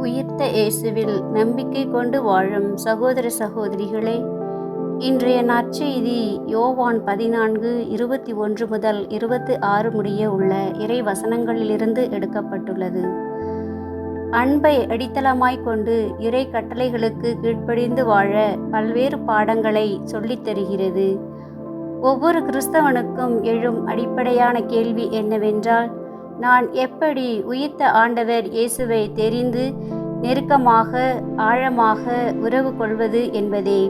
உயிர்த்த இயேசுவில் நம்பிக்கை கொண்டு வாழும் சகோதர சகோதரிகளே, இன்றைய நற்செய்தி யோவான் 14:21 முதல் 26 முடிய உள்ள இறை வசனங்களிலிருந்து எடுக்கப்பட்டுள்ளது. அன்பை அடித்தளமாய் கொண்டு இறை கட்டளைகளுக்கு கீழ்ப்படிந்து வாழ பல்வேறு பாடங்களை சொல்லித் தருகிறது. ஒவ்வொரு கிறிஸ்தவனுக்கும் எழும் அடிப்படையான கேள்வி என்னவென்றால், நான் எப்படி உயிர்த்த ஆண்டவர் இயேசுவை தெரிந்து நெருக்கமாக ஆழமாக உறவு கொள்வது என்பதே.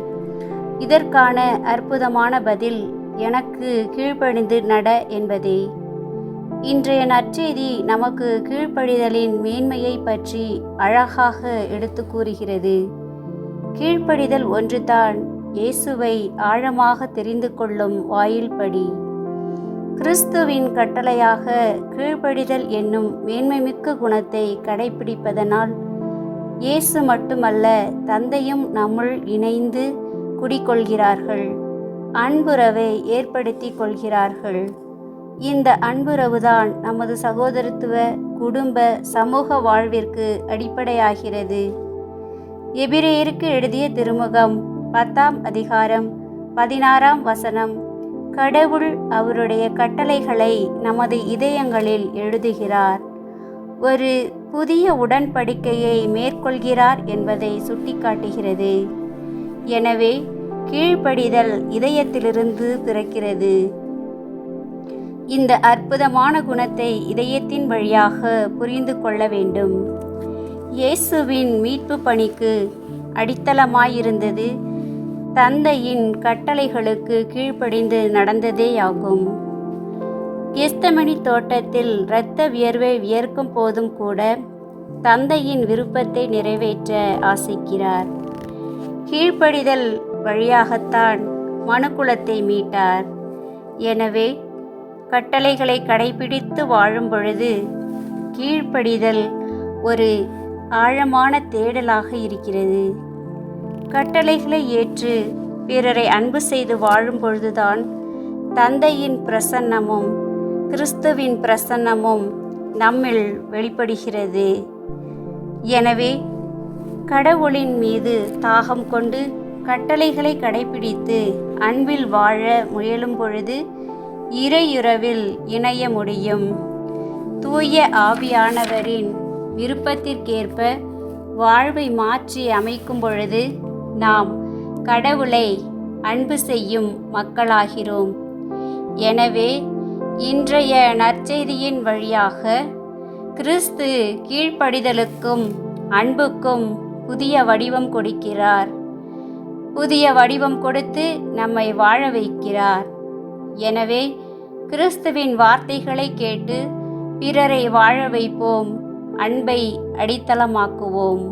இதற்கான அற்புதமான பதில் எனக்கு கீழ்ப்படிந்து நட என்பதே. இன்றைய நற்செய்தி நமக்கு கீழ்ப்படிதலின் மேன்மையை பற்றி அழகாக எடுத்து கூறுகிறது. கீழ்ப்படிதல் ஒன்றுதான் இயேசுவை ஆழமாக தெரிந்து கொள்ளும் வாயில்படி. கிறிஸ்துவின் கட்டளையாக கீழ்ப்படிதல் என்னும் மேன்மைமிக்க குணத்தை கடைப்பிடிப்பதனால் இயேசு மட்டுமல்ல, தந்தையும் நம்முள் இணைந்து குடிக்கொள்கிறார்கள், அன்புறவை ஏற்படுத்தி கொள்கிறார்கள். இந்த அன்புறவுதான் நமது சகோதரத்துவ, குடும்ப, சமூக வாழ்விற்கு அடிப்படையாகிறது. எபிரேயருக்கு எழுதிய திருமுகம் 10ஆம் அதிகாரம் 16ஆம் வசனம், கடவுள் அவருடைய கட்டளைகளை நமது இதயங்களில் எழுதுகிறார், ஒரு புதிய உடன்படிக்கையை மேற்கொள்கிறார் என்பதை சுட்டிக்காட்டுகிறது. எனவே கீழ்ப்படிதல் இதயத்திலிருந்து பிறக்கிறது. இந்த அற்புதமான குணத்தை இதயத்தின் வழியாக புரிந்து கொள்ள வேண்டும். இயேசுவின் மீட்பு பணிக்கு அடித்தளமாயிருந்தது தந்தையின் கட்டளைகளுக்கு கீழ்ப்படிந்து நடந்ததேயாகும். கெத்செமனி தோட்டத்தில் இரத்த வியர்வை வியர்க்கும் போதும் கூட தந்தையின் விருப்பத்தை நிறைவேற்ற ஆசைக்கிறார். கீழ்ப்படிதல் வழியாகத்தான் மனுக்குலத்தை மீட்டார். எனவே கட்டளைகளை கடைபிடித்து வாழும் பொழுது கீழ்ப்படிதல் ஒரு ஆழமான தேடலாக இருக்கிறது. கட்டளைகளை ஏற்று பிறரை அன்பு செய்து வாழும் பொழுதுதான் தந்தையின் பிரசன்னமும் கிறிஸ்துவின் பிரசன்னமும் நம்மில் வெளிப்படுகிறது. எனவே கடவுளின் மீது தாகம் கொண்டு கட்டளைகளை கடைபிடித்து அன்பில் வாழ முயலும் பொழுது இறையுறவில் இணைய முடியும். தூய ஆவியானவரின் விருப்பத்திற்கேற்ப வாழ்வை மாற்றி அமைக்கும் பொழுது நாம் கடவுளை அன்பு செய்யும் மக்களாகிறோம். எனவே இன்றைய நற்செய்தியின் வழியாக கிறிஸ்து கீழ்ப்படிதலுக்கும் அன்புக்கும் புதிய வடிவம் கொடுக்கிறார். புதிய வடிவம் கொடுத்து நம்மை வாழ வைக்கிறார். எனவே கிறிஸ்துவின் வார்த்தைகளை கேட்டு பிறரை வாழ வைப்போம், அன்பை அடித்தளமாக்குவோம்.